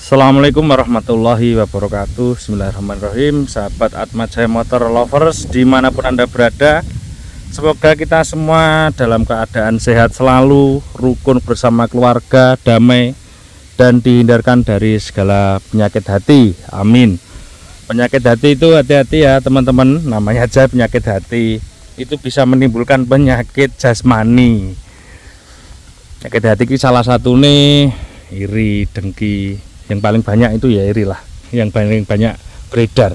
Assalamualaikum warahmatullahi wabarakatuh. Bismillahirrahmanirrahim. Sahabat Atmajaya Motor Lovers dimanapun Anda berada, semoga kita semua dalam keadaan sehat selalu, rukun bersama keluarga, damai, dan dihindarkan dari segala penyakit hati. Amin. Penyakit hati itu hati-hati ya teman-teman, namanya aja penyakit hati. Itu bisa menimbulkan penyakit jasmani. Penyakit hati ini salah satu nih iri, dengki. Yang paling banyak itu ya iri lah, yang paling banyak beredar.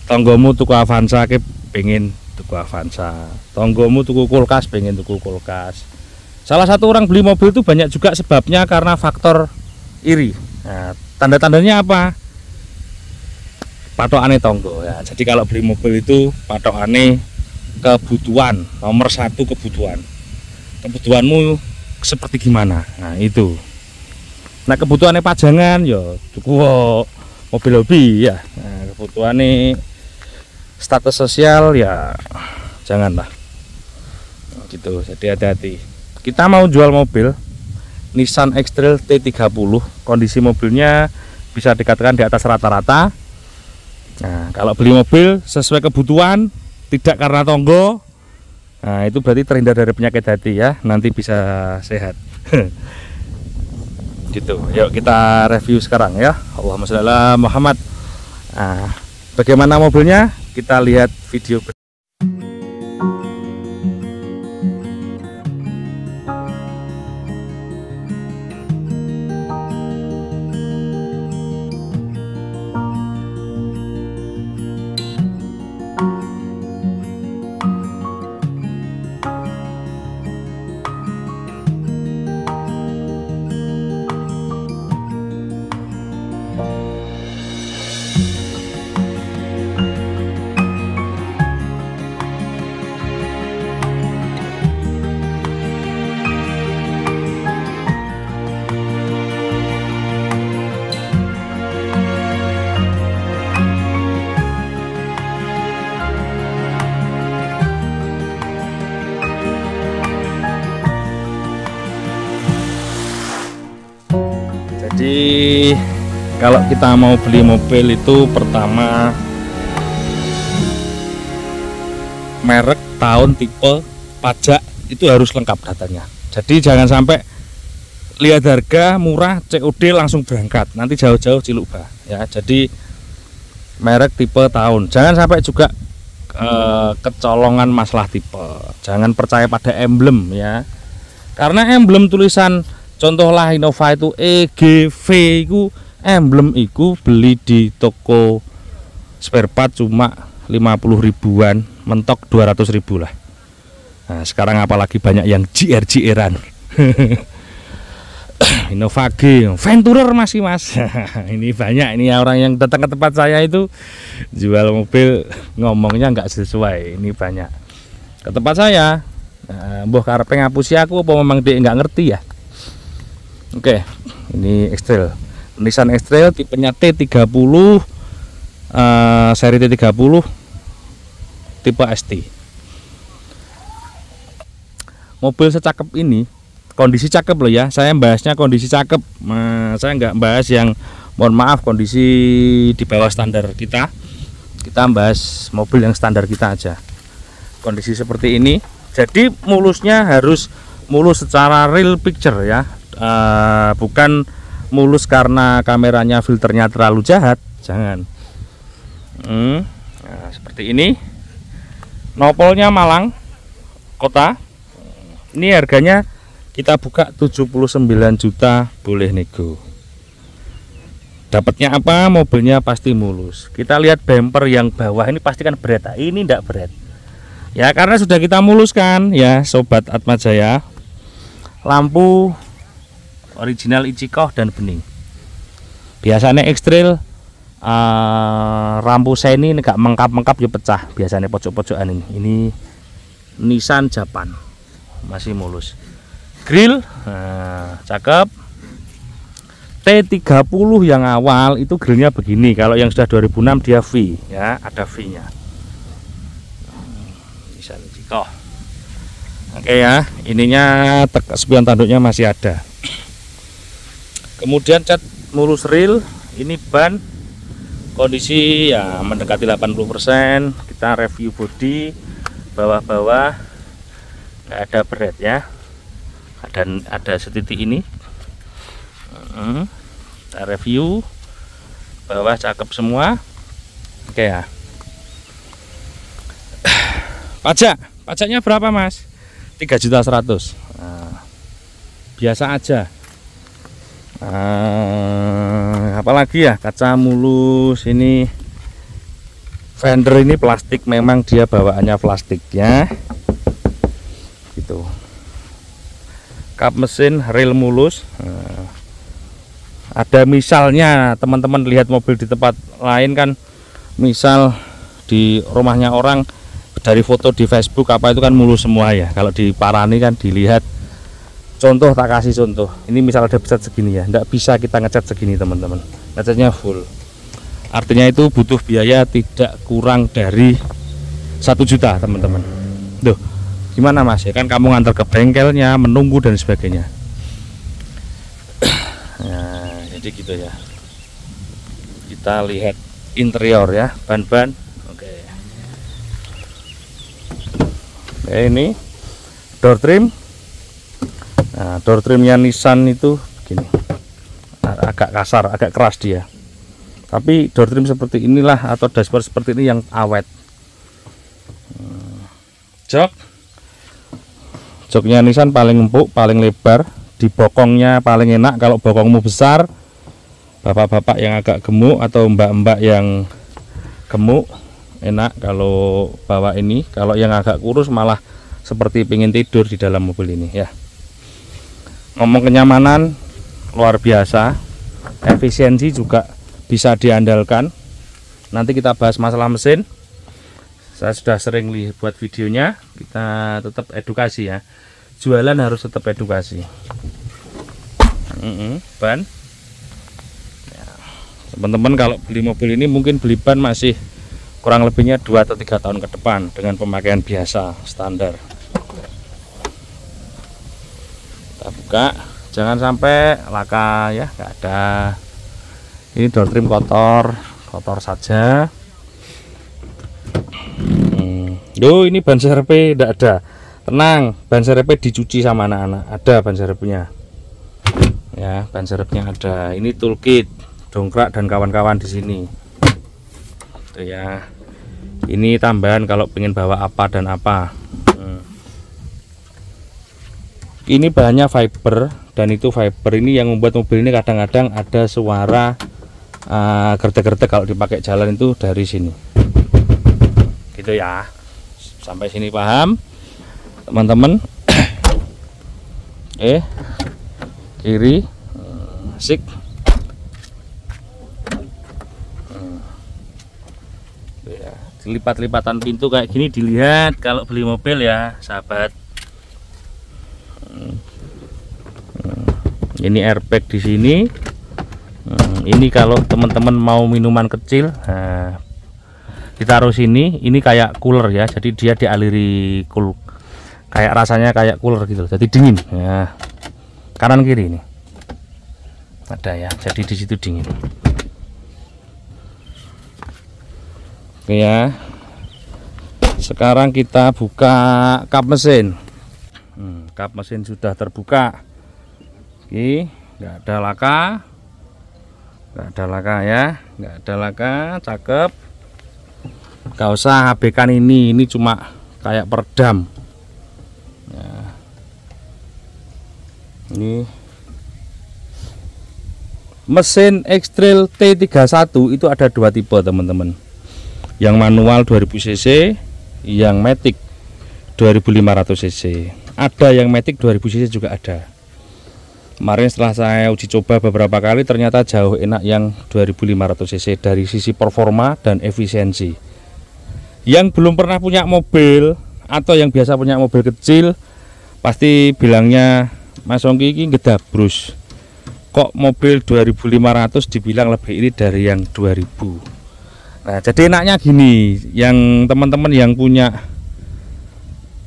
Tonggomu tuku Avanza, ke pengen tuku Avanza. Tonggomu tuku kulkas, pengen tuku kulkas. Salah satu orang beli mobil itu banyak juga sebabnya karena faktor iri. Nah, tanda-tandanya apa? Patokane tonggo ya. Jadi kalau beli mobil itu patokane kebutuhan, nomor satu kebutuhan. Kebutuhanmu seperti gimana? Nah itu. Nah kebutuhannya pajangan ya tuku mobil hobi ya. Nah, kebutuhannya status sosial ya janganlah gitu. Jadi hati-hati. Kita mau jual mobil Nissan X-Trail T30, kondisi mobilnya bisa dikatakan di atas rata-rata. Nah kalau beli mobil sesuai kebutuhan, tidak karena tonggo, nah itu berarti terhindar dari penyakit hati ya, nanti bisa sehat. Gitu. Yuk kita review sekarang ya. Allahumma sholli ala Muhammad. Nah, bagaimana mobilnya? Kita lihat video. Jadi kalau kita mau beli mobil itu pertama merek, tahun, tipe, pajak itu harus lengkap datanya. Jadi jangan sampai lihat harga murah COD langsung berangkat, nanti jauh-jauh Cilukba ya. Jadi merek, tipe, tahun. Jangan sampai juga kecolongan masalah tipe. Jangan percaya pada emblem ya. Karena emblem tulisan contohlah Innova itu EGV itu emblem itu beli di toko spare part cuma 50 ribuan, mentok 200 ribu lah. Nah, sekarang apalagi banyak yang GR-GR-an. Innova G, Venturer masih mas. Ini banyak ini orang yang datang ke tempat saya itu jual mobil ngomongnya nggak sesuai. Ini banyak ke tempat saya. Nah, mbah karepe ngapusi aku apa memang dia nggak ngerti ya. Oke, ini X-Trail, Nissan X-Trail tipenya T30, seri T30, tipe ST. Mobil secakep ini, kondisi cakep loh ya. Saya bahasnya kondisi cakep, saya nggak bahas yang, mohon maaf, kondisi di bawah standar kita. Kita bahas mobil yang standar kita aja. Kondisi seperti ini, jadi mulusnya harus mulus secara real picture ya. Bukan mulus karena kameranya filternya terlalu jahat, jangan. Nah, seperti ini. Nopolnya Malang kota. Ini harganya kita buka 79 juta, boleh nego. Dapatnya apa? Mobilnya pasti mulus. Kita lihat bumper yang bawah ini pasti kan berat. Ini tidak berat. Ya karena sudah kita muluskan ya sobat Atmajaya. Lampu original Ichikoh dan bening. Biasanya X-Trail lampu seni nggak mengkap-mengkap ya pecah. Biasanya pojok-pojokan ini. Ini Nissan Japan masih mulus. Grill cakep. T30 yang awal itu grillnya begini. Kalau yang sudah 2006 dia V ya, ada V-nya. Nissan Ichikoh. Oke ya, ininya spion tanduknya masih ada. Kemudian cat mulus real. Ini ban kondisi ya mendekati 80%. Kita review bodi bawah-bawah nggak ada berat ya, ada setitik ini. Kita review bawah cakep semua. Oke ya. Pajaknya berapa Mas? 3.100.000. Nah, biasa aja. Apalagi ya, kaca mulus. Ini fender ini plastik, memang dia bawaannya plastik ya gitu. Kap mesin reel mulus. Ada misalnya teman-teman lihat mobil di tempat lain kan, misal di rumahnya orang dari foto di Facebook apa itu kan mulus semua ya. Kalau di Parani kan dilihat, contoh, tak kasih contoh. Ini misal ada cat segini ya, tidak bisa kita ngecat segini teman-teman, ngecatnya full. Artinya itu butuh biaya tidak kurang dari 1 juta teman-teman. Duh, gimana Mas ya kan kamu ngantar ke bengkelnya, menunggu dan sebagainya. Nah, jadi gitu ya. Kita lihat interior ya, ban-ban. Oke, ini door trim. Nah, door trimnya Nissan itu begini, agak kasar, agak keras dia. Tapi door trim seperti inilah atau dashboard seperti ini yang awet. Joknya Nissan paling empuk, paling lebar. Di bokongnya paling enak. Kalau bokongmu besar, bapak-bapak yang agak gemuk atau mbak-mbak yang gemuk enak kalau bawa ini. Kalau yang agak kurus malah seperti pengen tidur di dalam mobil ini ya. Ngomong kenyamanan luar biasa, efisiensi juga bisa diandalkan. Nanti kita bahas masalah mesin. Saya sudah sering buat videonya. Kita tetap edukasi ya. Jualan harus tetap edukasi. Ban. Teman-teman kalau beli mobil ini mungkin beli ban masih kurang lebihnya 2 atau 3 tahun ke depan dengan pemakaian biasa standar. Kita buka, jangan sampai laka ya, nggak ada. Ini door trim kotor saja. Ini ban serep tidak ada. Tenang, ban serepnya dicuci sama anak-anak. Ada ban serepnya ya, ban serepnya ada. Ini toolkit, dongkrak dan kawan-kawan di sini tuh ya. Ini tambahan kalau pengen bawa apa dan apa. Ini bahannya fiber, dan itu fiber ini yang membuat mobil ini kadang-kadang ada suara gerdek-gerdek kalau dipakai jalan itu dari sini gitu ya. Sampai sini paham teman-teman? Kiri sik. Ya, lipat-lipatan pintu kayak gini dilihat kalau beli mobil ya sahabat. Ini airbag di sini. Ini kalau teman-teman mau minuman kecil, nah, kita taruh sini. Ini kayak cooler ya, jadi dia dialiri kayak rasanya kayak cooler gitu, jadi dingin ya. Kanan kiri ini ada ya, jadi di situ dingin. Oke ya, sekarang kita buka kap mesin. Kap mesin sudah terbuka. Oke, nggak ada laka ya, nggak ada laka, cakep. Gak usah HB-kan ini cuma kayak peredam ya. Ini mesin X-Trail T31 itu ada 2 tipe teman-teman, yang manual 2000 cc, yang matic 2500 cc. Ada yang matic 2000 cc juga ada. Kemarin setelah saya uji coba beberapa kali, ternyata jauh enak yang 2500 cc dari sisi performa dan efisiensi. Yang belum pernah punya mobil atau yang biasa punya mobil kecil pasti bilangnya, Mas Ongki ini ngedabrus, kok mobil 2500 dibilang lebih ini dari yang 2000. Nah, jadi enaknya gini, yang teman-teman yang punya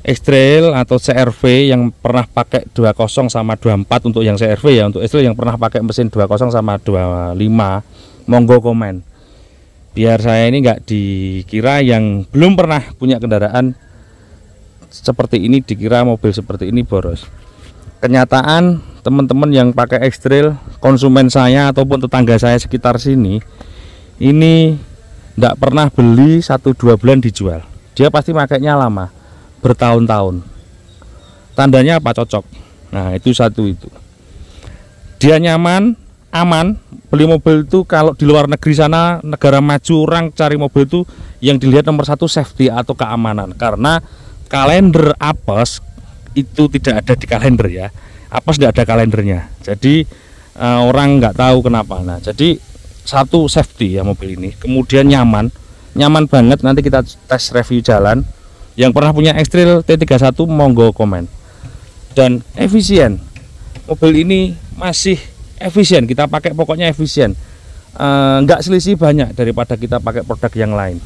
X-Trail atau CR-V yang pernah pakai 20 sama 24 untuk yang CR-V ya, untuk X-Trail yang pernah pakai mesin 20 sama 25, monggo komen. Biar saya ini nggak dikira yang belum pernah punya kendaraan seperti ini dikira mobil seperti ini boros. Kenyataan teman-teman yang pakai X-Trail, konsumen saya ataupun tetangga saya sekitar sini, ini nggak pernah beli 1-2 bulan dijual. Dia pasti makainya lama, bertahun-tahun. Tandanya apa? Cocok. Nah itu satu itu. Dia nyaman, aman. Beli mobil itu kalau di luar negeri sana, negara maju, orang cari mobil itu yang dilihat nomor satu safety atau keamanan. Karena kalender apes itu tidak ada di kalender ya. Apes tidak ada kalendernya. Jadi orang nggak tahu kenapa. Nah jadi satu safety ya mobil ini. Kemudian nyaman banget. Nanti kita tes review jalan. Yang pernah punya X-Trail T31 monggo komen. Dan efisien, mobil ini masih efisien, kita pakai pokoknya efisien, nggak selisih banyak daripada kita pakai produk yang lain.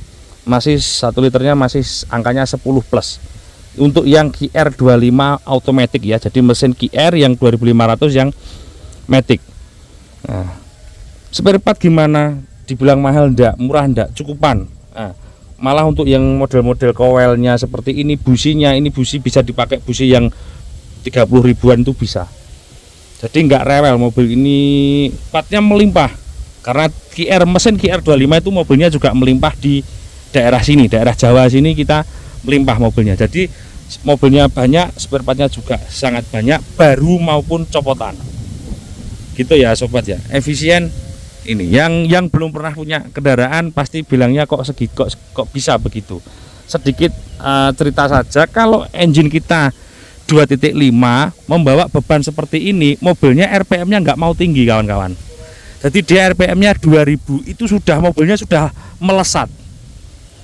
Masih 1 liternya masih angkanya 10 plus. Untuk yang QR25 automatic ya, jadi mesin QR yang 2500 yang matic. Nah, spare part gimana? Dibilang mahal enggak, murah enggak, cukupan. Nah, malah untuk yang model-model kowelnya seperti ini, businya ini busi bisa dipakai busi yang 30 ribuan itu bisa. Jadi nggak rewel mobil ini, partnya melimpah. Karena mesin QR25 itu mobilnya juga melimpah di daerah sini, daerah Jawa sini kita melimpah mobilnya. Jadi mobilnya banyak, spare partnya juga sangat banyak, baru maupun copotan. Gitu ya sobat ya, efisien. Ini yang belum pernah punya kendaraan pasti bilangnya kok bisa begitu. Sedikit cerita saja, kalau engine kita 2.5 membawa beban seperti ini, mobilnya RPM-nya nggak mau tinggi kawan-kawan. Jadi dia RPM-nya 2000 itu sudah mobilnya sudah melesat.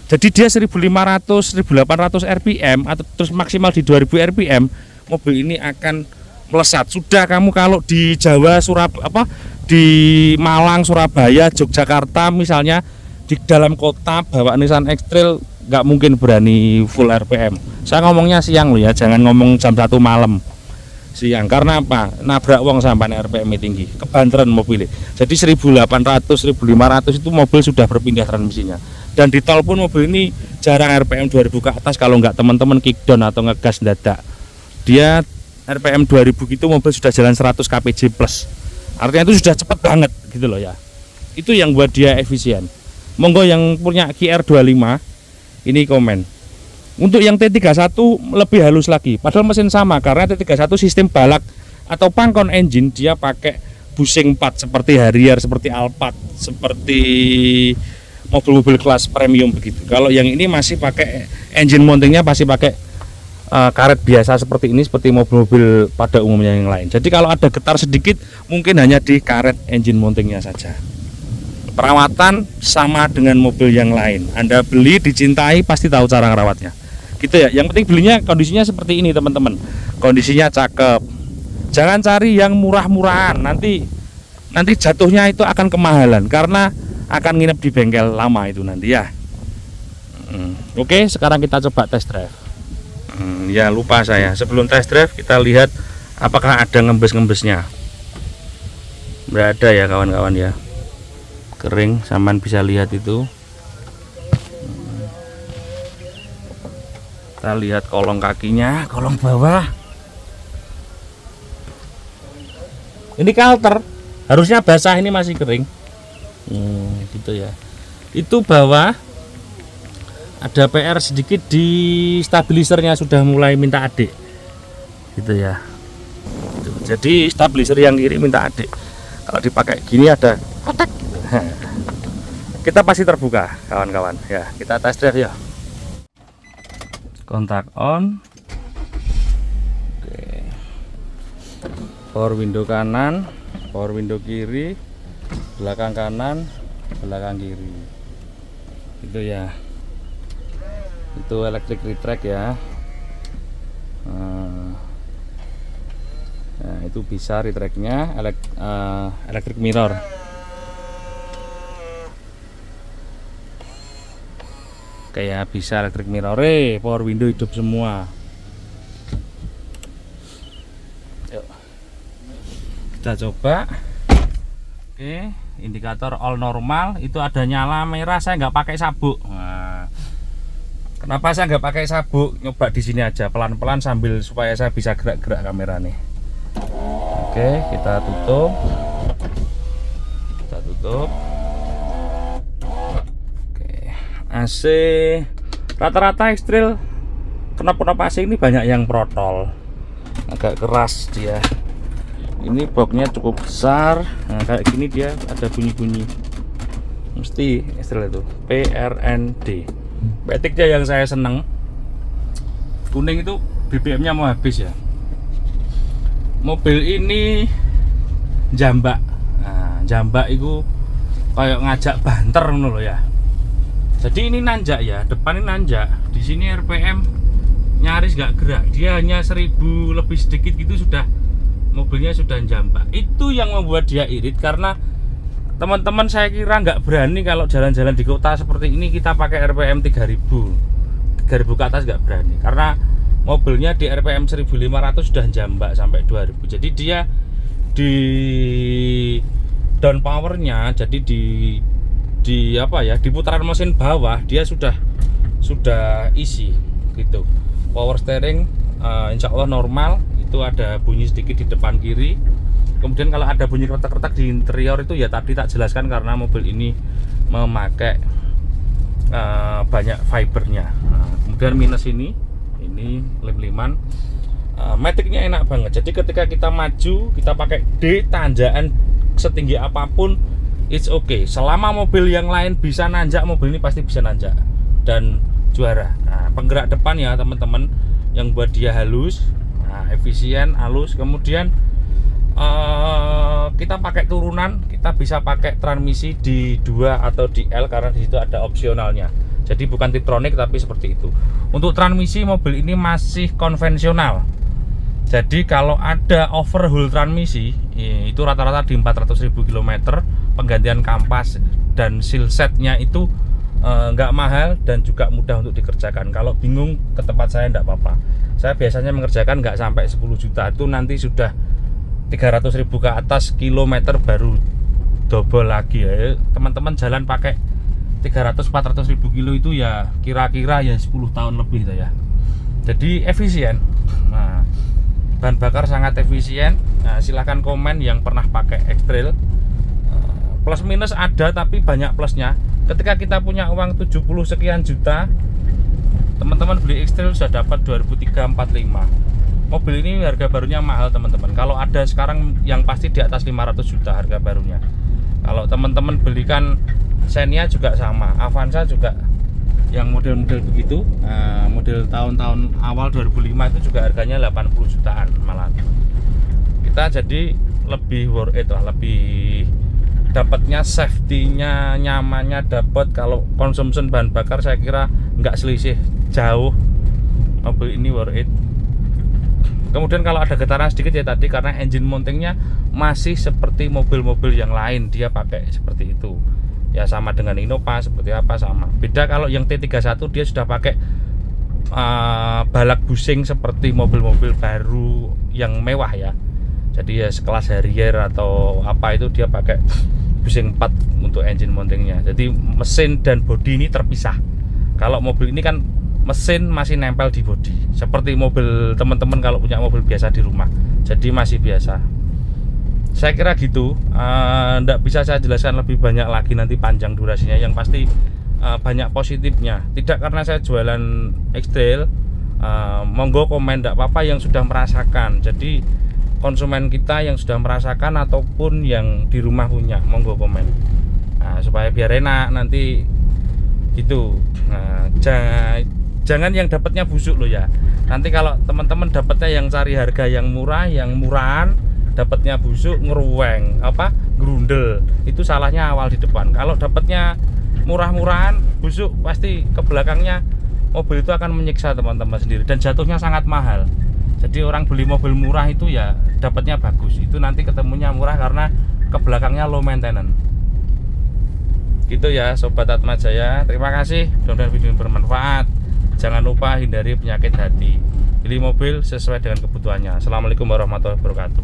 Jadi dia 1500 1800 RPM atau terus maksimal di 2000 RPM, mobil ini akan melesat. Sudah kamu kalau di Jawa, di Malang, Surabaya, Yogyakarta misalnya, di dalam kota bawa Nissan X-Trail nggak mungkin berani full RPM. Saya ngomongnya siang loh ya, jangan ngomong jam 1 malam. Siang, karena apa? Nabrak wong sampai RPM tinggi, kebanteran mobilnya. Jadi 1800 1500 itu mobil sudah berpindah transmisinya. Dan di tol pun mobil ini jarang RPM 2000 ke atas kalau nggak teman-teman kickdown atau ngegas dadak. Dia RPM 2000 gitu mobil sudah jalan 100 kpj plus. Artinya itu sudah cepat banget gitu loh ya. Itu yang buat dia efisien. Monggo yang punya QR25 ini komen. Untuk yang T31 lebih halus lagi, padahal mesin sama, karena T31 sistem balak atau pangkon engine dia pakai bushing 4 seperti Harrier, seperti Alphard, seperti mobil-mobil kelas premium begitu. Kalau yang ini masih pakai engine mountingnya pasti pakai karet biasa seperti ini, seperti mobil-mobil pada umumnya yang lain. Jadi kalau ada getar sedikit mungkin hanya di karet engine mountingnya saja. Perawatan sama dengan mobil yang lain. Anda beli, dicintai, pasti tahu cara ngerawatnya. Gitu ya. Yang penting belinya kondisinya seperti ini teman-teman. Kondisinya cakep. Jangan cari yang murah-murahan. Nanti jatuhnya itu akan kemahalan karena akan nginep di bengkel lama itu nanti ya. Oke, sekarang kita coba test drive. Ya lupa saya. Sebelum test drive kita lihat apakah ada ngembes-ngembesnya. Berada ya kawan-kawan ya. Kering, sampean bisa lihat itu. Kita lihat kolong kakinya, kolong bawah. Ini kalter, harusnya basah, ini masih kering. Gitu ya. Itu bawah ada PR sedikit di stabilisernya, sudah mulai minta adik. Gitu ya. Jadi stabiliser yang kiri minta adik. Kalau dipakai gini ada kotak. Kita pasti terbuka kawan-kawan ya, kita test drive ya. Kontak on. Oke. Power window kanan, power window kiri, belakang kanan, belakang kiri. Itu ya. Itu electric retract ya. Nah, itu bisa retractnya, electric mirror. Kayak bisa electric mirror, power window hidup semua. Kita coba. Oke, indikator all normal, itu ada nyala merah. Saya nggak pakai sabuk. Nah, kenapa saya nggak pakai sabuk? Nyoba di sini aja pelan-pelan sambil supaya saya bisa gerak-gerak kamera nih. Oke, kita tutup. Oke, AC rata-rata X-Trail knop-knop AC ini banyak yang protol, agak keras dia. Ini boxnya cukup besar. Nah, kayak gini dia ada bunyi-bunyi, mesti X-Trail itu PRND. Petiknya yang saya seneng kuning itu BBM nya mau habis ya. Mobil ini jambak. Nah, jambak itu kayak ngajak banter loh ya. Jadi ini nanjak ya, depan ini nanjak. Di sini RPM nyaris gak gerak. Dia hanya 1000 lebih sedikit gitu sudah mobilnya sudah jambak. Itu yang membuat dia irit, karena teman-teman saya kira nggak berani kalau jalan-jalan di kota seperti ini kita pakai RPM 3000 ke atas, nggak berani karena mobilnya di RPM 1500 sudah jambak sampai 2000. Jadi dia di down powernya, jadi di apa ya, di putaran mesin bawah dia sudah isi gitu. Power steering insya Allah normal. Itu ada bunyi sedikit di depan kiri. Kemudian kalau ada bunyi retak-retak di interior itu ya tadi tak jelaskan, karena mobil ini memakai banyak fibernya. Kemudian minus ini lem-leman. Maticnya enak banget. Jadi ketika kita maju, kita pakai D, tanjakan setinggi apapun it's okay. Selama mobil yang lain bisa nanjak, mobil ini pasti bisa nanjak dan juara. Nah, penggerak depan ya teman-teman, yang buat dia halus. Nah, efisien, halus. Kemudian kita pakai turunan, kita bisa pakai transmisi di 2 atau di L karena di situ ada opsionalnya. Jadi bukan Tiptronic tapi seperti itu. Untuk transmisi mobil ini masih konvensional. Jadi kalau ada overhaul transmisi itu rata-rata di 400.000 km. Penggantian kampas dan seal setnya itu nggak mahal dan juga mudah untuk dikerjakan. Kalau bingung ke tempat saya enggak apa-apa. Saya biasanya mengerjakan nggak sampai 10 juta, itu nanti sudah 300.000 ke atas kilometer baru double lagi ya. Teman-teman jalan pakai 300-400.000 kilo itu ya kira-kira ya 10 tahun lebih itu ya. Jadi efisien. Nah, bahan bakar sangat efisien. Nah, silahkan komen yang pernah pakai X-Trail. Plus minus ada tapi banyak plusnya. Ketika kita punya uang 70 sekian juta, teman-teman beli X-Trail sudah dapat 2345. Mobil ini harga barunya mahal teman-teman. Kalau ada sekarang yang pasti di atas 500 juta harga barunya. Kalau teman-teman belikan Xenia juga sama, Avanza juga yang model-model begitu. Nah, model tahun-tahun awal 2005 itu juga harganya 80 jutaan malah. Kita jadi lebih worth it lah, lebih dapatnya safety-nya, nyamannya dapat. Kalau consumption bahan bakar saya kira nggak selisih jauh, mobil ini worth it. Kemudian kalau ada getaran sedikit ya tadi karena engine mountingnya masih seperti mobil-mobil yang lain, dia pakai seperti itu ya, sama dengan Innova seperti apa sama. Beda kalau yang T31 dia sudah pakai balak busing seperti mobil-mobil baru yang mewah ya. Jadi ya sekelas Harrier atau apa itu dia pakai busing 4 untuk engine mountingnya. Jadi mesin dan bodi ini terpisah. Kalau mobil ini kan mesin masih nempel di bodi, seperti mobil teman-teman kalau punya mobil biasa di rumah. Jadi masih biasa. Saya kira gitu. Nggak bisa saya jelaskan lebih banyak lagi, nanti panjang durasinya. Yang pasti banyak positifnya. Tidak karena saya jualan X-Trail. Monggo komen, nggak apa-apa yang sudah merasakan. Jadi konsumen kita yang sudah merasakan ataupun yang di rumah punya, monggo komen. Nah, supaya biar enak nanti gitu. Nah, jangan yang dapatnya busuk loh ya. Nanti kalau teman-teman dapatnya yang cari harga yang murah, yang murahan, dapatnya busuk, ngeruweng, gerundel, itu salahnya awal di depan. Kalau dapatnya murah-murahan, busuk, pasti ke belakangnya mobil itu akan menyiksa teman-teman sendiri dan jatuhnya sangat mahal. Jadi orang beli mobil murah itu ya dapatnya bagus, itu nanti ketemunya murah karena ke belakangnya low maintenance. Gitu ya Sobat Atmajaya. Terima kasih, mudah-mudahan video ini bermanfaat. Jangan lupa hindari penyakit hati. Pilih mobil sesuai dengan kebutuhannya. Assalamualaikum warahmatullahi wabarakatuh.